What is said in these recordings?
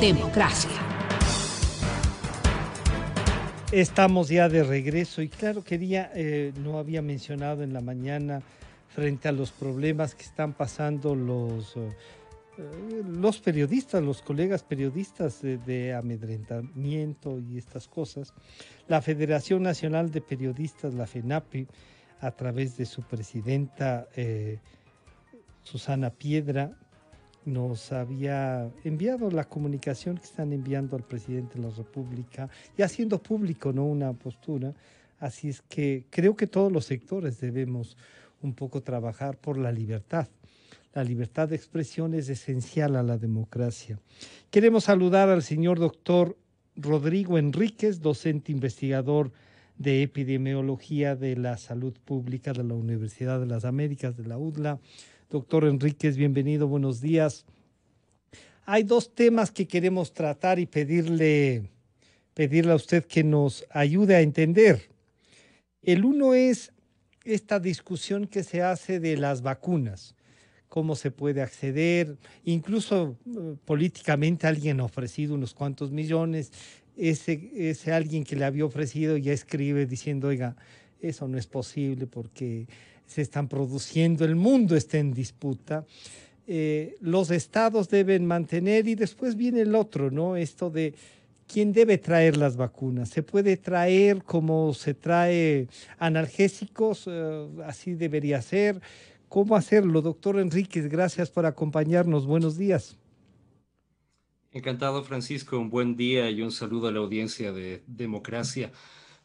democracia. Estamos ya de regreso y claro, no había mencionado en la mañana frente a los problemas que están pasando los periodistas, los colegas periodistas de amedrentamiento y estas cosas. La Federación Nacional de Periodistas, la FENAPE, a través de su presidenta Susana Piedra, nos había enviado la comunicación que están enviando al presidente de la República y haciendo público, ¿no?, una postura. Así es que creo que todos los sectores debemos un poco trabajar por la libertad. La libertad de expresión es esencial a la democracia. Queremos saludar al señor doctor Rodrigo Enríquez, docente investigador de epidemiología de la salud pública de la Universidad de las Américas, de la UDLA. Doctor Enríquez, bienvenido, buenos días. Hay dos temas que queremos tratar y pedirle a usted que nos ayude a entender. El uno es esta discusión que se hace de las vacunas, cómo se puede acceder, incluso políticamente alguien ha ofrecido unos cuantos millones, ese alguien que le había ofrecido ya escribe diciendo, oiga, eso no es posible porque se están produciendo, el mundo está en disputa, los estados deben mantener y después viene el otro, ¿no? Esto de quién debe traer las vacunas. ¿Se puede traer como se trae analgésicos? Así debería ser. ¿Cómo hacerlo? Doctor Enríquez, gracias por acompañarnos. Buenos días. Encantado, Francisco. Un buen día y un saludo a la audiencia de Democracia.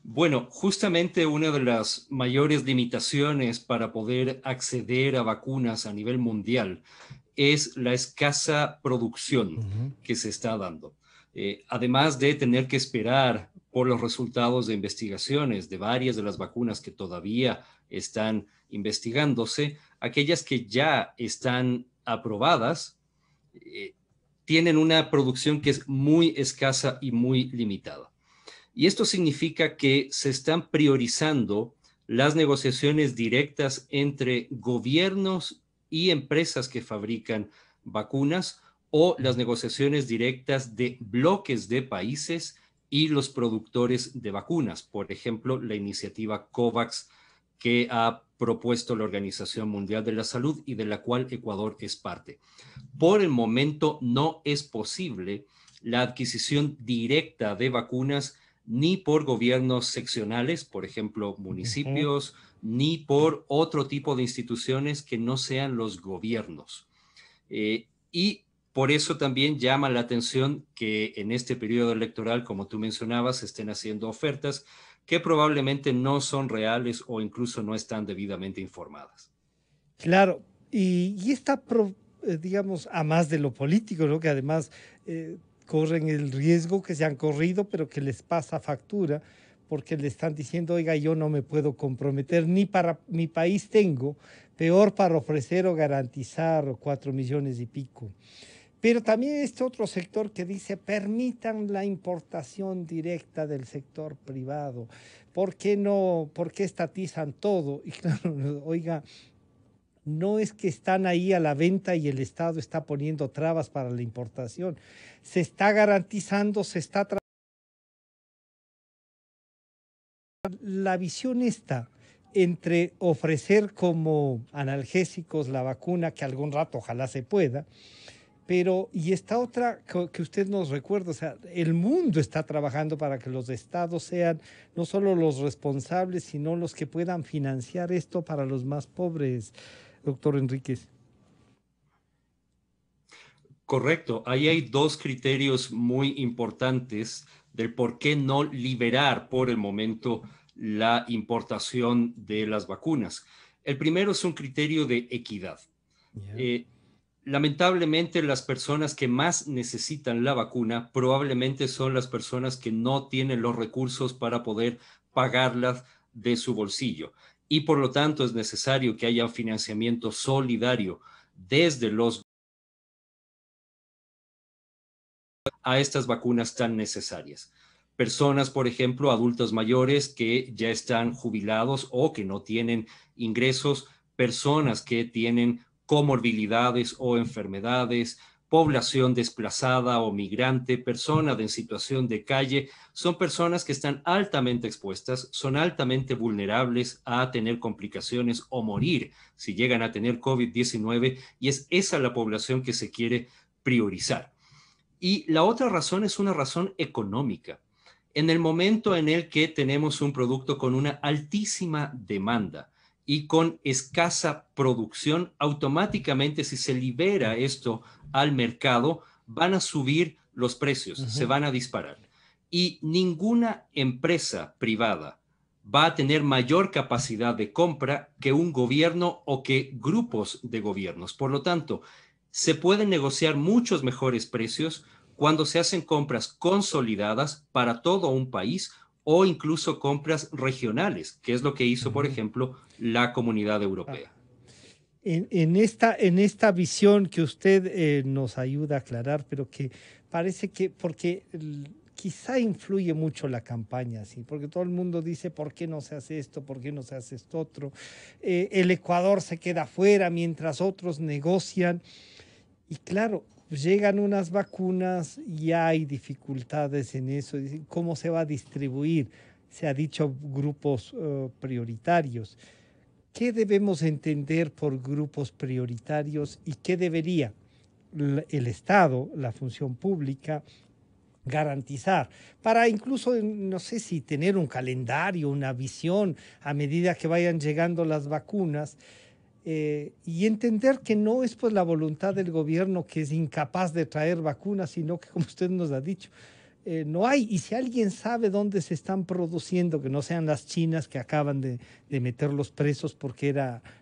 Bueno, justamente una de las mayores limitaciones para poder acceder a vacunas a nivel mundial es la escasa producción que se está dando. Además de tener que esperar por los resultados de investigaciones de varias de las vacunas que todavía están investigándose, aquellas que ya están aprobadas tienen una producción que es muy escasa y muy limitada. Y esto significa que se están priorizando las negociaciones directas entre gobiernos y empresas que fabrican vacunas o las negociaciones directas de bloques de países y los productores de vacunas. Por ejemplo, la iniciativa COVAX que ha propuesto la Organización Mundial de la Salud y de la cual Ecuador es parte. Por el momento no es posible la adquisición directa de vacunas ni por gobiernos seccionales, por ejemplo, municipios, ni por otro tipo de instituciones que no sean los gobiernos. Y por eso también llama la atención que en este periodo electoral, como tú mencionabas, se estén haciendo ofertas que probablemente no son reales o incluso no están debidamente informadas. Claro, y esta, digamos, a más de lo político, ¿no?, que además corren el riesgo que se han corrido, pero que les pasa factura, porque le están diciendo, oiga, yo no me puedo comprometer, ni para mi país tengo, peor para ofrecer o garantizar 4 millones y pico. Pero también este otro sector que dice, permitan la importación directa del sector privado. ¿Por qué no? ¿Por qué estatizan todo? Y claro, oiga, no es que están ahí a la venta y el Estado está poniendo trabas para la importación. Se está garantizando, se está la visión esta entre ofrecer como analgésicos la vacuna, que algún rato ojalá se pueda, pero y esta otra que usted nos recuerda, o sea, el mundo está trabajando para que los estados sean no solo los responsables, sino los que puedan financiar esto para los más pobres, doctor Enríquez. Correcto, ahí hay dos criterios muy importantes del por qué no liberar por el momento la importación de las vacunas. El primero es un criterio de equidad. Lamentablemente, las personas que más necesitan la vacuna probablemente son las personas que no tienen los recursos para poder pagarlas de su bolsillo. Y por lo tanto es necesario que haya un financiamiento solidario desde los a estas vacunas tan necesarias. Personas, por ejemplo, adultos mayores que ya están jubilados o que no tienen ingresos, personas que tienen comorbilidades o enfermedades, población desplazada o migrante, personas en situación de calle, son personas que están altamente expuestas, son altamente vulnerables a tener complicaciones o morir si llegan a tener COVID-19 y es esa la población que se quiere priorizar. Y la otra razón es una razón económica. En el momento en el que tenemos un producto con una altísima demanda y con escasa producción, automáticamente si se libera esto al mercado, van a subir los precios, se van a disparar. Y ninguna empresa privada va a tener mayor capacidad de compra que un gobierno o que grupos de gobiernos. Por lo tanto, se pueden negociar muchos mejores precios cuando se hacen compras consolidadas para todo un país o incluso compras regionales, que es lo que hizo, por ejemplo, la Comunidad Europea. En esta visión que usted nos ayuda a aclarar, pero que parece que, porque quizá influye mucho la campaña, ¿sí? Porque todo el mundo dice, ¿por qué no se hace esto? ¿Por qué no se hace esto otro? El Ecuador se queda fuera mientras otros negocian. Y claro, llegan unas vacunas y hay dificultades en eso. ¿Cómo se va a distribuir? Se ha dicho grupos prioritarios. ¿Qué debemos entender por grupos prioritarios y qué debería el Estado, la función pública, garantizar para incluso, no sé si tener un calendario, una visión a medida que vayan llegando las vacunas? Y entender que no es pues la voluntad del gobierno que es incapaz de traer vacunas, sino que como usted nos ha dicho, no hay. Y si alguien sabe dónde se están produciendo, que no sean las chinas que acaban de meterlos presos porque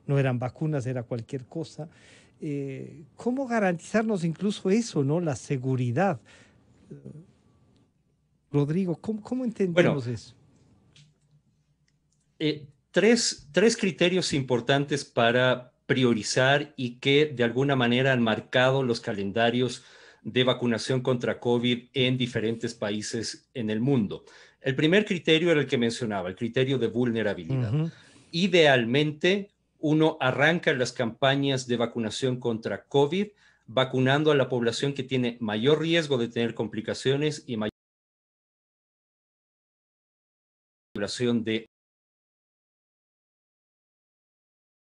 no eran vacunas, era cualquier cosa, ¿cómo garantizarnos incluso eso, ¿no? La seguridad. Rodrigo, ¿cómo Bueno, entendemos eso? tres criterios importantes para priorizar y que de alguna manera han marcado los calendarios de vacunación contra COVID en diferentes países en el mundo. El primer criterio era el que mencionaba, el criterio de vulnerabilidad. Ujú. Idealmente, uno arranca las campañas de vacunación contra COVID vacunando a la población que tiene mayor riesgo de tener complicaciones y mayor población de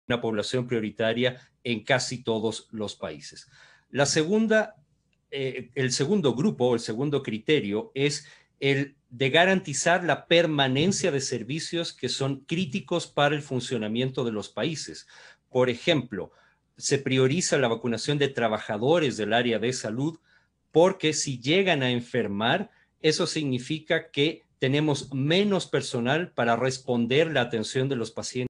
una población prioritaria en casi todos los países. La segunda, el segundo grupo, el segundo criterio es el de garantizar la permanencia de servicios que son críticos para el funcionamiento de los países. Por ejemplo, se prioriza la vacunación de trabajadores del área de salud porque si llegan a enfermar, eso significa que tenemos menos personal para responder la atención de los pacientes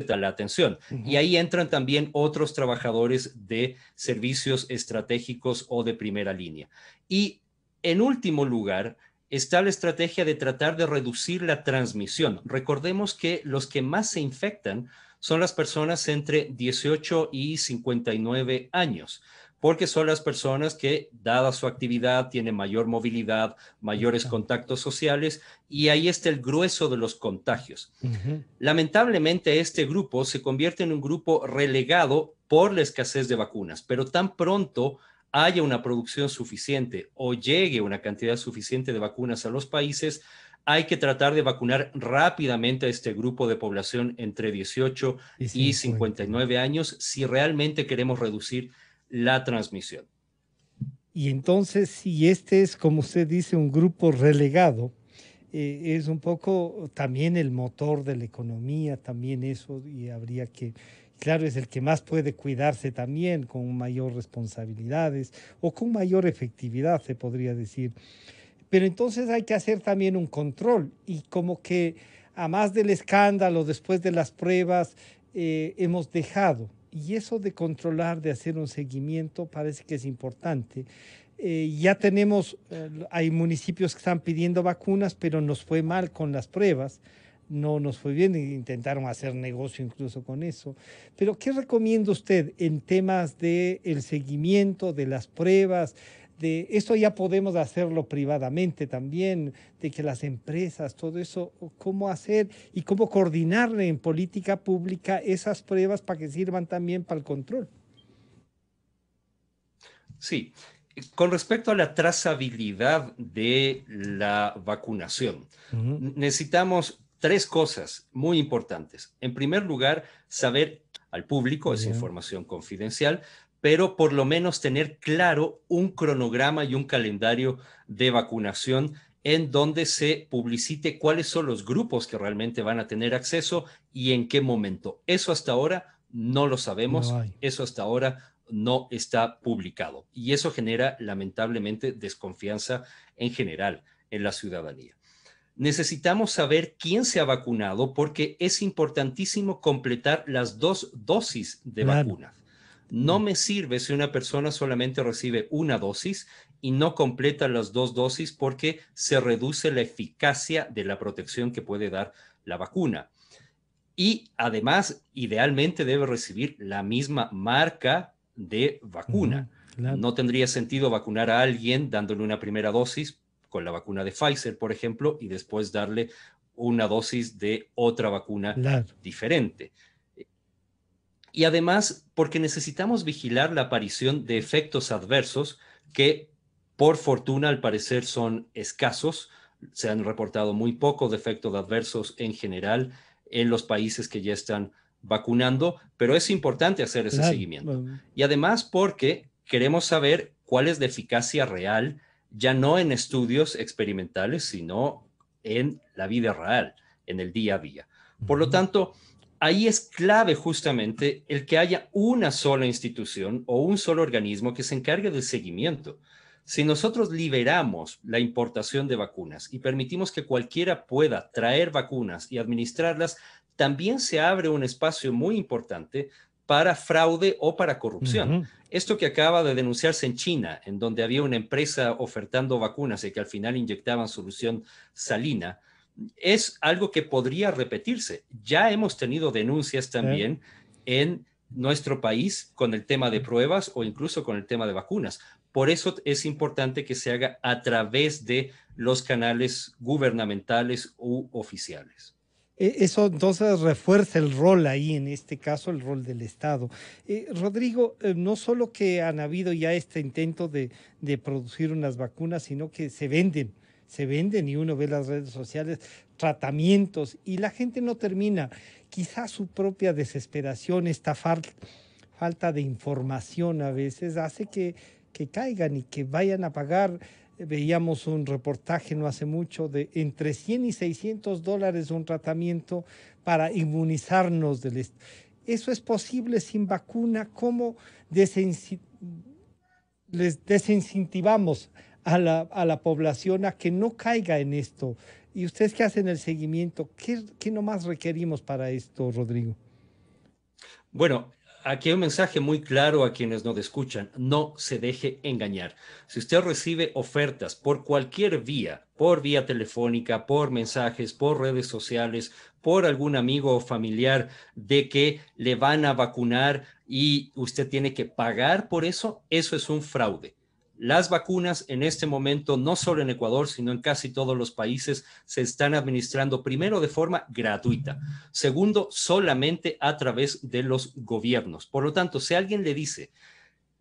la atención. Y Ujú. ahí entran también otros trabajadores de servicios estratégicos o de primera línea. Y en último lugar, está la estrategia de tratar de reducir la transmisión. Recordemos que los que más se infectan son las personas entre 18 y 59 años, porque son las personas que, dada su actividad, tienen mayor movilidad, mayores Exacto. contactos sociales, y ahí está el grueso de los contagios. Ujú. Lamentablemente, este grupo se convierte en un grupo relegado por la escasez de vacunas, pero tan pronto haya una producción suficiente o llegue una cantidad suficiente de vacunas a los países, hay que tratar de vacunar rápidamente a este grupo de población entre 18 Y y 59. 59 años si realmente queremos reducir la transmisión. Y entonces, si este es, como usted dice, un grupo relegado, es un poco también el motor de la economía, también eso, y habría que, claro, es el que más puede cuidarse también, con mayor responsabilidades o con mayor efectividad, se podría decir. Pero entonces hay que hacer también un control y como que a más del escándalo, después de las pruebas, hemos dejado. Y eso de controlar, de hacer un seguimiento, parece que es importante. Ya tenemos, hay municipios que están pidiendo vacunas, pero nos fue mal con las pruebas. No nos fue bien, intentaron hacer negocio incluso con eso. Pero, ¿qué recomienda usted en temas de el seguimiento de las pruebas? De esto ya podemos hacerlo privadamente también, de que las empresas, todo eso, cómo hacer y cómo coordinar en política pública esas pruebas para que sirvan también para el control. Sí, con respecto a la trazabilidad de la vacunación, necesitamos tres cosas muy importantes. En primer lugar, saber al público, es Yeah. información confidencial, pero por lo menos tener claro un cronograma y un calendario de vacunación en donde se publicite cuáles son los grupos que realmente van a tener acceso y en qué momento. Eso hasta ahora no lo No sabemos, hay. eso hasta ahora no está publicado y eso genera lamentablemente desconfianza en general en la ciudadanía. Necesitamos saber quién se ha vacunado porque es importantísimo completar las 2 dosis de Claro. vacuna. No me sirve si una persona solamente recibe una dosis y no completa las 2 dosis porque se reduce la eficacia de la protección que puede dar la vacuna. Y además, idealmente debe recibir la misma marca de vacuna. Claro. No tendría sentido vacunar a alguien dándole una primera dosis con la vacuna de Pfizer, por ejemplo, y después darle una dosis de otra vacuna Claro. diferente. Y además, porque necesitamos vigilar la aparición de efectos adversos que, por fortuna, al parecer son escasos. Se han reportado muy pocos efectos adversos en general en los países que ya están vacunando, pero es importante hacer ese Claro. seguimiento. Y además porque queremos saber cuál es la eficacia real, ya no en estudios experimentales, sino en la vida real, en el día a día. Por lo tanto, ahí es clave justamente el que haya una sola institución o un solo organismo que se encargue del seguimiento. Si nosotros liberamos la importación de vacunas y permitimos que cualquiera pueda traer vacunas y administrarlas, también se abre un espacio muy importante para fraude o para corrupción. Esto que acaba de denunciarse en China, en donde había una empresa ofertando vacunas y que al final inyectaban solución salina, es algo que podría repetirse. Ya hemos tenido denuncias también en nuestro país con el tema de pruebas o incluso con el tema de vacunas. Por eso es importante que se haga a través de los canales gubernamentales u oficiales. Eso entonces refuerza el rol ahí, en este caso, el rol del Estado. Rodrigo, no solo que han habido ya este intento de producir unas vacunas, sino que se venden y uno ve las redes sociales, tratamientos y la gente no termina. Quizás su propia desesperación, esta falta de información a veces hace que caigan y que vayan a pagar. Veíamos un reportaje no hace mucho de entre 100 y $600 un tratamiento para inmunizarnos del ¿Eso es posible sin vacuna? ¿Cómo les desincentivamos a la población a que no caiga en esto? Y ustedes que hacen el seguimiento, ¿qué nomás requerimos para esto, Rodrigo? Bueno, aquí hay un mensaje muy claro a quienes nos escuchan. No se deje engañar. Si usted recibe ofertas por cualquier vía, por vía telefónica, por mensajes, por redes sociales, por algún amigo o familiar, de que le van a vacunar y usted tiene que pagar por eso, eso es un fraude. Las vacunas en este momento, no solo en Ecuador, sino en casi todos los países, se están administrando primero de forma gratuita, segundo, solamente a través de los gobiernos. Por lo tanto, si alguien le dice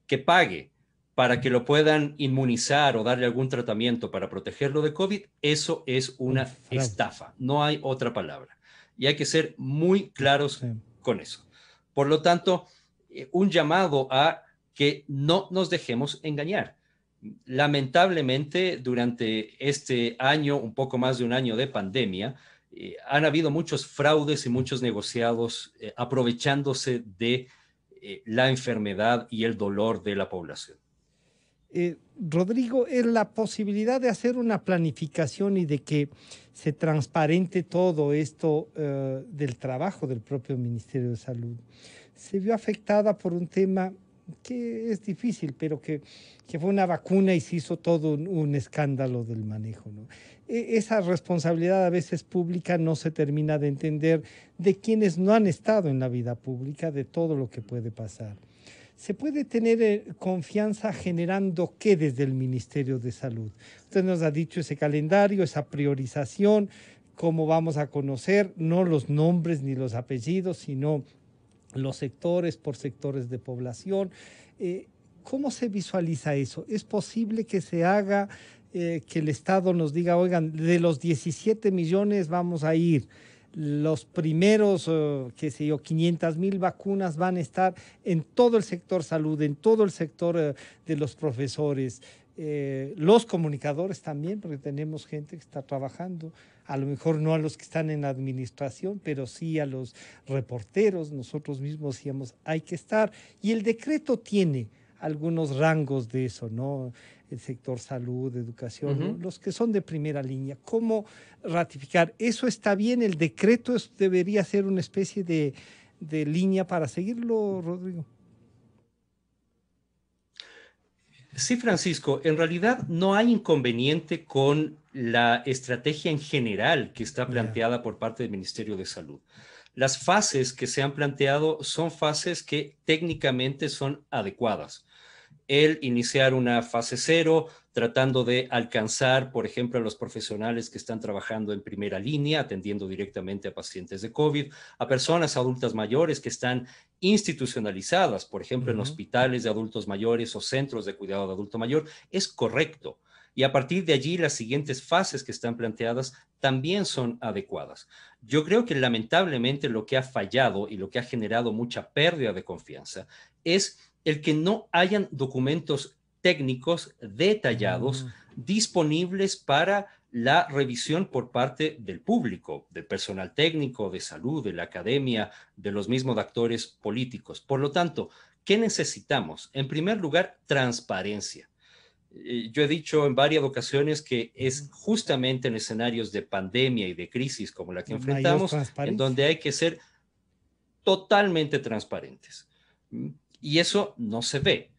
que pague para que lo puedan inmunizar o darle algún tratamiento para protegerlo de COVID, eso es Un una fraude. estafa, no hay otra palabra. Y hay que ser muy claros Sí. con eso. Por lo tanto, un llamado a que no nos dejemos engañar. Lamentablemente, durante este año, un poco más de un año de pandemia, han habido muchos fraudes y muchos negociados aprovechándose de la enfermedad y el dolor de la población. Rodrigo, es la posibilidad de hacer una planificación y de que se transparente todo esto del trabajo del propio Ministerio de Salud. Se vio afectada por un tema que es difícil, pero que fue una vacuna y se hizo todo un escándalo del manejo, ¿no? Esa responsabilidad a veces pública no se termina de entender de quienes no han estado en la vida pública, de todo lo que puede pasar. ¿Se puede tener confianza generando qué desde el Ministerio de Salud? Usted nos ha dicho ese calendario, esa priorización, cómo vamos a conocer, no los nombres ni los apellidos, sino los sectores por sectores de población. ¿Cómo se visualiza eso? ¿Es posible que se haga, que el Estado nos diga, oigan, de los 17 millones vamos a ir, los primeros, qué sé yo, 500,000 vacunas van a estar en todo el sector salud, en todo el sector de los profesores, los comunicadores también, porque tenemos gente que está trabajando, a lo mejor no a los que están en la administración, pero sí a los reporteros, nosotros mismos decíamos, hay que estar. Y el decreto tiene algunos rangos de eso, ¿no? El sector salud, educación, ¿no? Los que son de primera línea. ¿Cómo ratificar? ¿Eso está bien? ¿El decreto debería ser una especie de línea para seguirlo, Rodrigo? Sí, Francisco, en realidad no hay inconveniente con la estrategia en general que está planteada por parte del Ministerio de Salud. Las fases que se han planteado son fases que técnicamente son adecuadas. El iniciar una fase cero, tratando de alcanzar, por ejemplo, a los profesionales que están trabajando en primera línea, atendiendo directamente a pacientes de COVID, a personas adultas mayores que están institucionalizadas, por ejemplo, en hospitales de adultos mayores o centros de cuidado de adulto mayor, es correcto. Y a partir de allí, las siguientes fases que están planteadas también son adecuadas. Yo creo que lamentablemente lo que ha fallado y lo que ha generado mucha pérdida de confianza es el que no hayan documentos técnicos detallados disponibles para la revisión por parte del público, del personal técnico, de salud, de la academia, de los mismos actores políticos. Por lo tanto, ¿qué necesitamos? En primer lugar, transparencia. Yo he dicho en varias ocasiones que es justamente en escenarios de pandemia y de crisis como la que enfrentamos, en donde hay que ser totalmente transparentes. Y eso no se ve.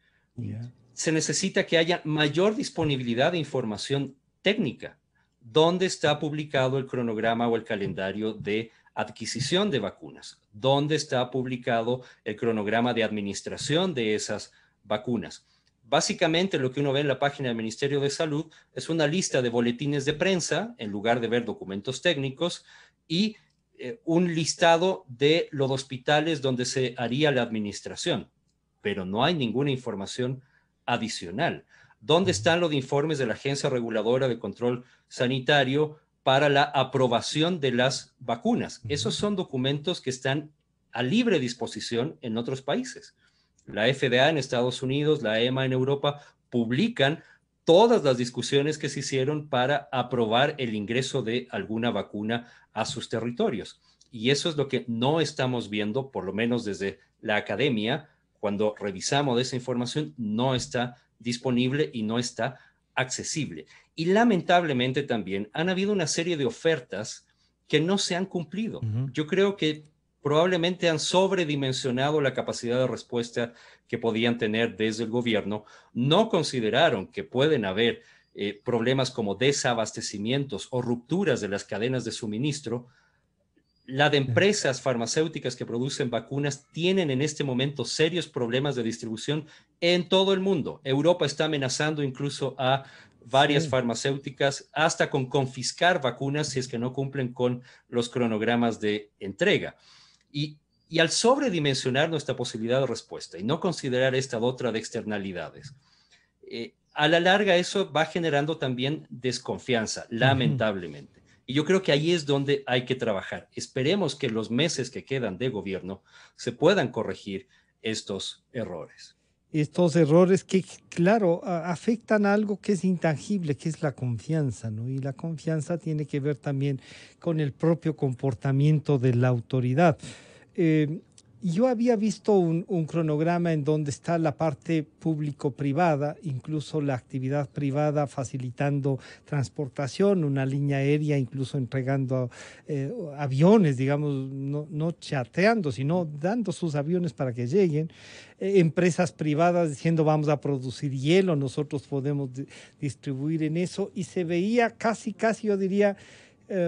Se necesita que haya mayor disponibilidad de información técnica. ¿Dónde está publicado el cronograma o el calendario de adquisición de vacunas? ¿Dónde está publicado el cronograma de administración de esas vacunas? Básicamente lo que uno ve en la página del Ministerio de Salud es una lista de boletines de prensa en lugar de ver documentos técnicos y un listado de los hospitales donde se haría la administración, pero no hay ninguna información adicional. ¿Dónde están los informes de la Agencia Reguladora de Control Sanitario para la aprobación de las vacunas? Esos son documentos que están a libre disposición en otros países. La FDA en Estados Unidos, la EMA en Europa, publican todas las discusiones que se hicieron para aprobar el ingreso de alguna vacuna a sus territorios. Y eso es lo que no estamos viendo, por lo menos desde la academia. Cuando revisamos esa información, no está disponible y no está accesible. Y lamentablemente también han habido una serie de ofertas que no se han cumplido. Yo creo que probablemente han sobredimensionado la capacidad de respuesta que podían tener desde el gobierno. No consideraron que pueden haber problemas como desabastecimientos o rupturas de las cadenas de suministro. Las empresas farmacéuticas que producen vacunas tienen en este momento serios problemas de distribución en todo el mundo. Europa está amenazando incluso a varias farmacéuticas hasta con confiscar vacunas si es que no cumplen con los cronogramas de entrega. Y al sobredimensionar nuestra posibilidad de respuesta y no considerar esta otra de externalidades, a la larga eso va generando también desconfianza, lamentablemente. Y yo creo que ahí es donde hay que trabajar. Esperemos que los meses que quedan de gobierno se puedan corregir estos errores. Estos errores que, claro, afectan a algo que es intangible, que es la confianza, ¿no? Y la confianza tiene que ver también con el propio comportamiento de la autoridad. Yo había visto un cronograma en donde está la parte público-privada, incluso la actividad privada facilitando transportación, una línea aérea incluso entregando aviones, digamos, no chateando, sino dando sus aviones para que lleguen. Empresas privadas diciendo vamos a producir hielo, nosotros podemos distribuir en eso, y se veía casi yo diría,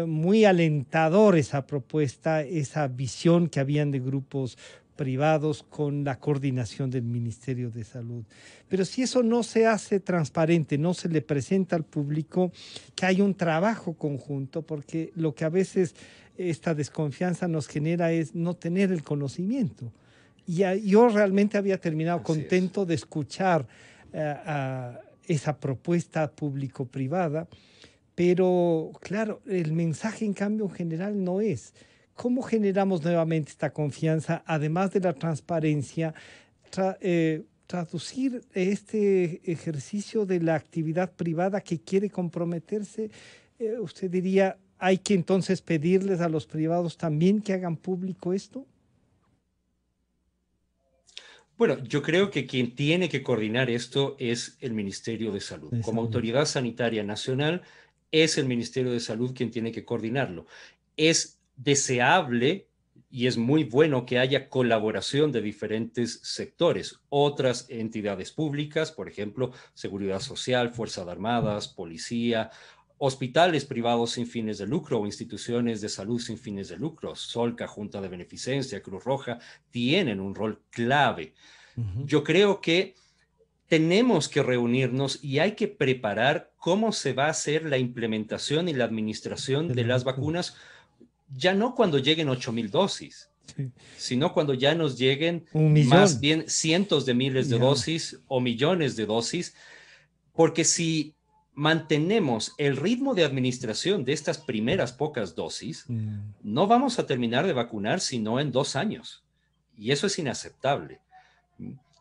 muy alentador esa propuesta, esa visión que habían de grupos privados con la coordinación del Ministerio de Salud. Pero si eso no se hace transparente, no se le presenta al público que hay un trabajo conjunto, porque lo que a veces esta desconfianza nos genera es no tener el conocimiento. yo realmente había terminado Así contento de escuchar esa propuesta público-privada, pero claro, el mensaje en cambio en general no es. ¿Cómo generamos nuevamente esta confianza, además de la transparencia, traducir este ejercicio de la actividad privada que quiere comprometerse? Usted diría, ¿hay que entonces pedirles a los privados también que hagan público esto? Bueno, yo creo que quien tiene que coordinar esto es el Ministerio de Salud. De Como salud. Autoridad Sanitaria Nacional, es el Ministerio de Salud quien tiene que coordinarlo. Es deseable y es muy bueno que haya colaboración de diferentes sectores, otras entidades públicas, por ejemplo, Seguridad Social, Fuerzas Armadas, Policía, hospitales privados sin fines de lucro o instituciones de salud sin fines de lucro, Solca, Junta de Beneficencia, Cruz Roja, tienen un rol clave. Ujú. Yo creo que tenemos que reunirnos y hay que preparar cómo se va a hacer la implementación y la administración De de la las vacuna. vacunas, ya no cuando lleguen 8,000 dosis, Sí. sino cuando ya nos lleguen Un más millón. bien cientos de miles de Ya. dosis o millones de dosis, porque si mantenemos el ritmo de administración de estas primeras pocas dosis, Mm. no vamos a terminar de vacunar sino en 2 años. Y eso es inaceptable.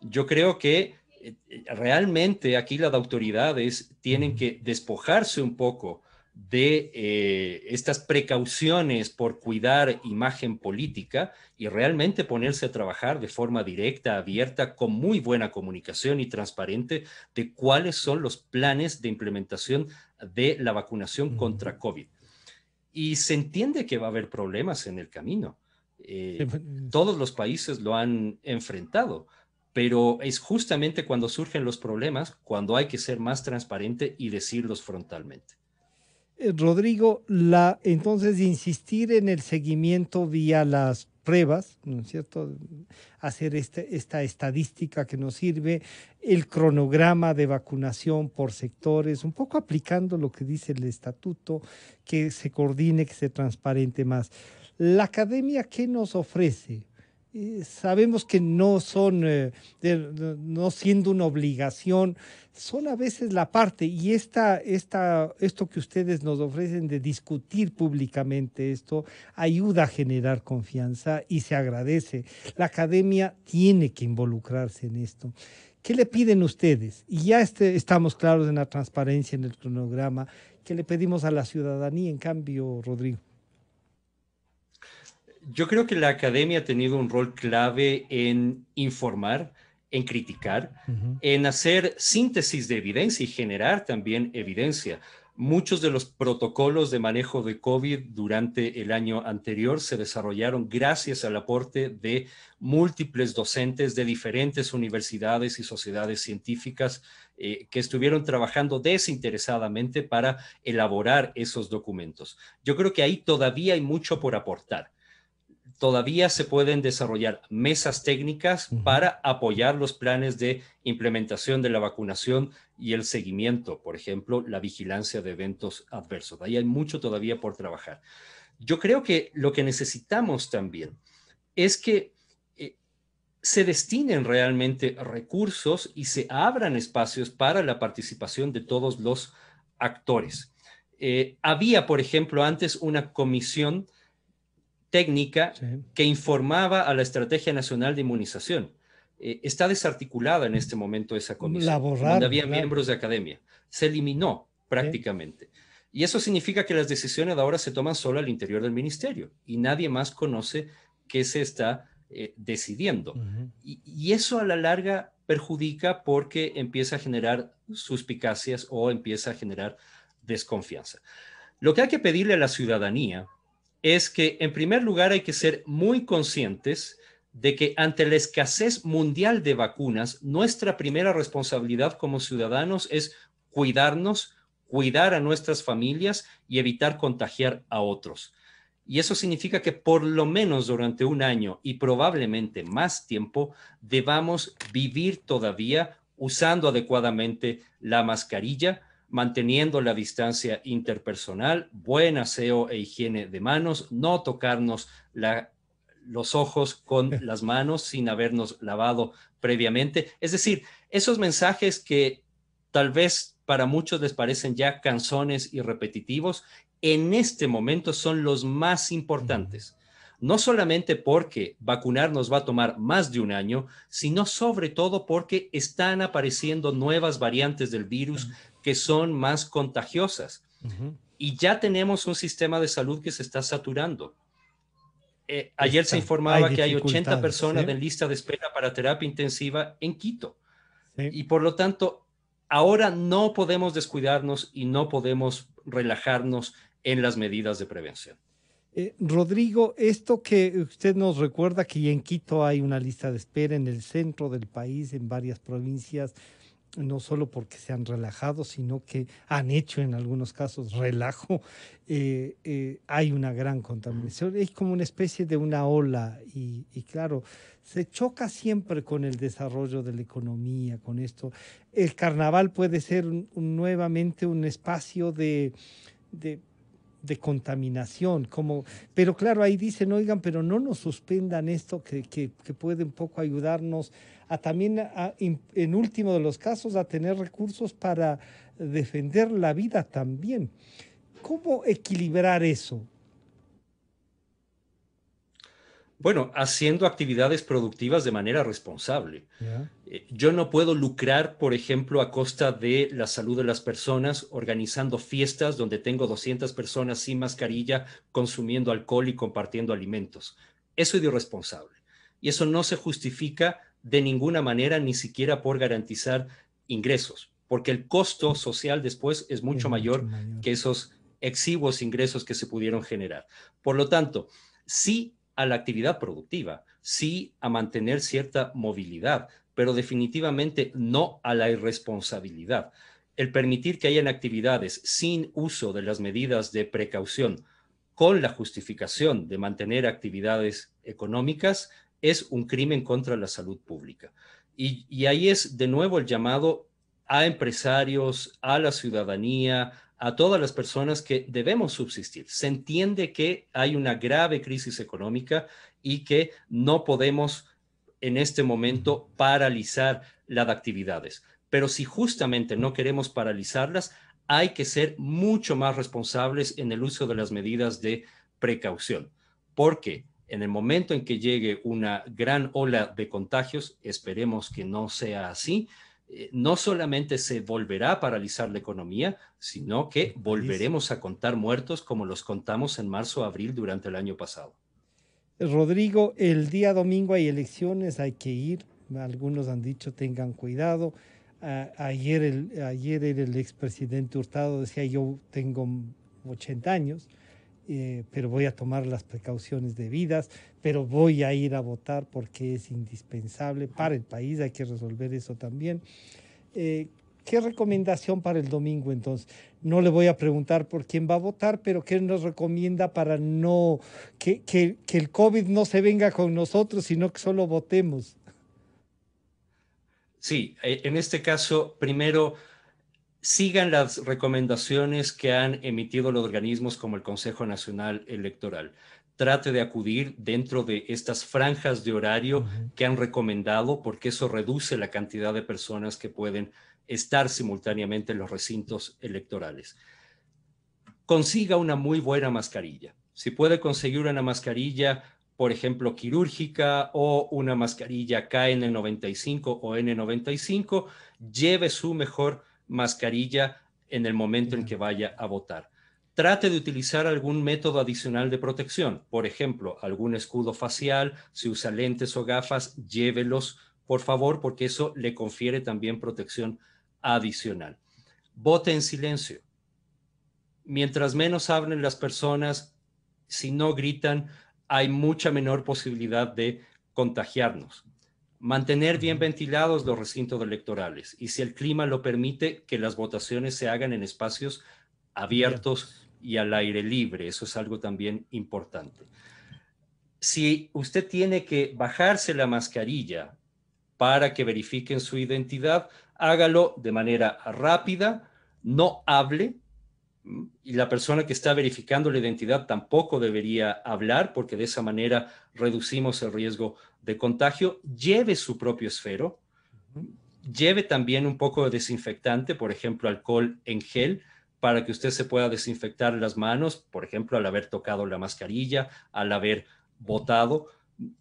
Yo creo que realmente aquí las autoridades tienen Ujú. que despojarse un poco de estas precauciones por cuidar imagen política y realmente ponerse a trabajar de forma directa, abierta, con muy buena comunicación y transparente de cuáles son los planes de implementación de la vacunación Ujú. contra COVID. Y se entiende que va a haber problemas en el camino. Sí, Todos los países lo han enfrentado, pero es justamente cuando surgen los problemas cuando hay que ser más transparente y decirlos frontalmente. Rodrigo, entonces insistir en el seguimiento vía las pruebas, ¿no es cierto? Hacer esta estadística que nos sirve, el cronograma de vacunación por sectores, un poco aplicando lo que dice el estatuto, que se coordine, que sea transparente más. La academia, ¿qué nos ofrece? Sabemos que no son, no siendo una obligación, son a veces la parte, y esto que ustedes nos ofrecen de discutir públicamente esto ayuda a generar confianza y se agradece. La academia tiene que involucrarse en esto. ¿Qué le piden ustedes? Y ya estamos claros en la transparencia, en el cronograma. ¿Qué le pedimos a la ciudadanía, en cambio, Rodrigo? Yo creo que la academia ha tenido un rol clave en informar, en criticar, Ujú. en hacer síntesis de evidencia y generar también evidencia. Muchos de los protocolos de manejo de COVID durante el año anterior se desarrollaron gracias al aporte de múltiples docentes de diferentes universidades y sociedades científicas que estuvieron trabajando desinteresadamente para elaborar esos documentos. Yo creo que ahí todavía hay mucho por aportar. Todavía se pueden desarrollar mesas técnicas Ujú. para apoyar los planes de implementación de la vacunación y el seguimiento, por ejemplo, la vigilancia de eventos adversos. Ahí hay mucho todavía por trabajar. Yo creo que lo que necesitamos también es que se destinen realmente recursos y se abran espacios para la participación de todos los actores. Había, por ejemplo, antes una comisión técnica Sí. que informaba a la Estrategia Nacional de Inmunización. Está desarticulada en este momento esa La comisión, en donde borraron, había claro. miembros de academia. Se eliminó Sí. prácticamente. Y eso significa que las decisiones ahora se toman solo al interior del ministerio y nadie más conoce qué se está decidiendo. Ujú. Y eso a la larga perjudica porque empieza a generar suspicacias o empieza a generar desconfianza. Lo que hay que pedirle a la ciudadanía es que, en primer lugar, hay que ser muy conscientes de que ante la escasez mundial de vacunas, nuestra primera responsabilidad como ciudadanos es cuidarnos, cuidar a nuestras familias y evitar contagiar a otros. Y eso significa que por lo menos durante un año y probablemente más tiempo debamos vivir todavía usando adecuadamente la mascarilla, manteniendo la distancia interpersonal, buen aseo e higiene de manos, no tocarnos los ojos con las manos sin habernos lavado previamente. Es decir, esos mensajes que tal vez para muchos les parecen ya cansones y repetitivos, en este momento son los más importantes. No solamente porque vacunar nos va a tomar más de un año, sino sobre todo porque están apareciendo nuevas variantes del virus que son más contagiosas. Y ya tenemos un sistema de salud que se está saturando. Ayer se informaba que hay 80 personas en lista de espera para terapia intensiva en Quito. Y por lo tanto, ahora no podemos descuidarnos y no podemos relajarnos en las medidas de prevención. Rodrigo, esto que usted nos recuerda que en Quito hay una lista de espera en el centro del país, en varias provincias, no solo porque se han relajado, sino que han hecho en algunos casos relajo, hay una gran contaminación, es como una especie de una ola y claro, se choca siempre con el desarrollo de la economía, con esto. El carnaval puede ser nuevamente un espacio de de contaminación, como, pero claro, ahí dicen, oigan, pero no nos suspendan esto que puede un poco ayudarnos a también, en último de los casos, a tener recursos para defender la vida también. ¿Cómo equilibrar eso? Bueno, haciendo actividades productivas de manera responsable. ¿Ya? Yo no puedo lucrar, por ejemplo, a costa de la salud de las personas, organizando fiestas donde tengo 200 personas sin mascarilla, consumiendo alcohol y compartiendo alimentos. Eso es irresponsable. Y eso no se justifica de ninguna manera, ni siquiera por garantizar ingresos, porque el costo social después es mucho mayor que esos exiguos ingresos que se pudieron generar. Por lo tanto, sí a la actividad productiva, sí a mantener cierta movilidad, pero definitivamente no a la irresponsabilidad. El permitir que hayan actividades sin uso de las medidas de precaución con la justificación de mantener actividades económicas es un crimen contra la salud pública. Y ahí es de nuevo el llamado a empresarios, a la ciudadanía, a todas las personas que debemos subsistir. Se entiende que hay una grave crisis económica y que no podemos en este momento paralizar las actividades. Pero si justamente no queremos paralizarlas, hay que ser mucho más responsables en el uso de las medidas de precaución, porque en el momento en que llegue una gran ola de contagios, esperemos que no sea así, no solamente se volverá a paralizar la economía, sino que volveremos a contar muertos como los contamos en marzo, abril durante el año pasado. Rodrigo, el día domingo hay elecciones, hay que ir. Algunos han dicho tengan cuidado. Ayer el expresidente Hurtado decía yo tengo 80 años, pero voy a tomar las precauciones debidas, pero voy a ir a votar porque es indispensable para el país, hay que resolver eso también. ¿Qué recomendación para el domingo entonces? No le voy a preguntar por quién va a votar, pero ¿qué nos recomienda para no que el COVID no se venga con nosotros, sino que solo votemos? Sí, en este caso, primero, sigan las recomendaciones que han emitido los organismos como el Consejo Nacional Electoral. Trate de acudir dentro de estas franjas de horario que han recomendado, porque eso reduce la cantidad de personas que pueden estar simultáneamente en los recintos electorales. Consiga una muy buena mascarilla. Si puede conseguir una mascarilla, por ejemplo, quirúrgica o una mascarilla KN95 o N95, lleve su mejor mascarilla en el momento en que vaya a votar. Trate de utilizar algún método adicional de protección, por ejemplo, algún escudo facial, si usa lentes o gafas, llévelos, por favor, porque eso le confiere también protección adicional. Vote en silencio. Mientras menos hablen las personas, si no gritan, hay mucha menor posibilidad de contagiarnos. Mantener bien ventilados los recintos electorales y, si el clima lo permite, que las votaciones se hagan en espacios abiertos y al aire libre. Eso es algo también importante. Si usted tiene que bajarse la mascarilla para que verifiquen su identidad, hágalo de manera rápida, no hable, y la persona que está verificando la identidad tampoco debería hablar, porque de esa manera reducimos el riesgo de contagio. Lleve su propio esfero, lleve también un poco de desinfectante, por ejemplo, alcohol en gel, para que usted se pueda desinfectar las manos, por ejemplo, al haber tocado la mascarilla, al haber botado.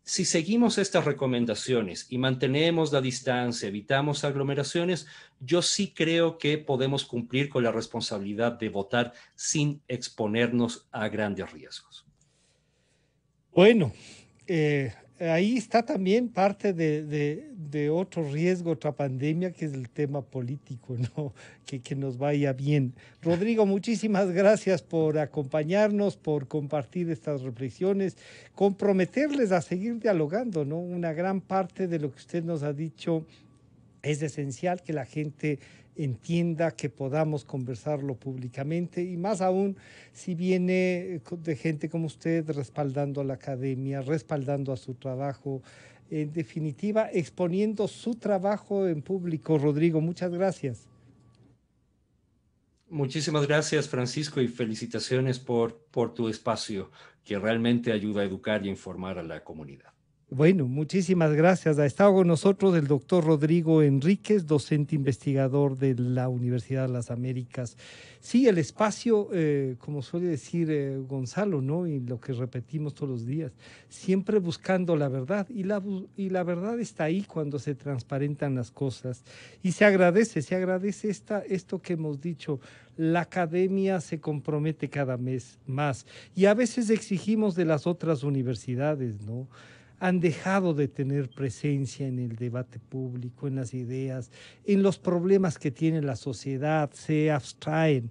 Si seguimos estas recomendaciones y mantenemos la distancia, evitamos aglomeraciones, yo sí creo que podemos cumplir con la responsabilidad de votar sin exponernos a grandes riesgos. Bueno, ahí está también parte de otro riesgo, otra pandemia, que es el tema político, ¿no? Que nos vaya bien. Rodrigo, muchísimas gracias por acompañarnos, por compartir estas reflexiones, comprometerles a seguir dialogando, ¿no? Una gran parte de lo que usted nos ha dicho es esencial que la gente entienda, que podamos conversarlo públicamente y más aún si viene de gente como usted respaldando a la academia, respaldando a su trabajo, en definitiva exponiendo su trabajo en público. Rodrigo, muchas gracias. Muchísimas gracias, Francisco, y felicitaciones por tu espacio, que realmente ayuda a educar y a informar a la comunidad. Bueno, muchísimas gracias. Ha estado con nosotros el doctor Rodrigo Enríquez, docente investigador de la Universidad de las Américas. Sí, el espacio, como suele decir Gonzalo, ¿no? Y lo que repetimos todos los días, siempre buscando la verdad. Y la verdad está ahí cuando se transparentan las cosas. Y se agradece esto que hemos dicho. La academia se compromete cada mes más. Y a veces exigimos de las otras universidades, ¿no? Han dejado de tener presencia en el debate público, en las ideas, en los problemas que tiene la sociedad, se abstraen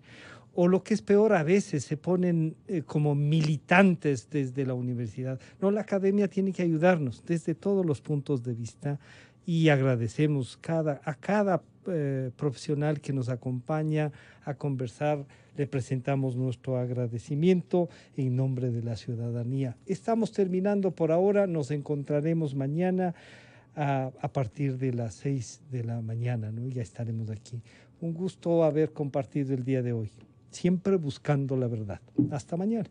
o lo que es peor, a veces se ponen como militantes desde la universidad. No, la academia tiene que ayudarnos desde todos los puntos de vista y agradecemos a cada profesional que nos acompaña a conversar. Le presentamos nuestro agradecimiento en nombre de la ciudadanía. Estamos terminando por ahora, nos encontraremos mañana a partir de las 6 de la mañana, ¿no? Ya estaremos aquí. Un gusto haber compartido el día de hoy, siempre buscando la verdad. Hasta mañana.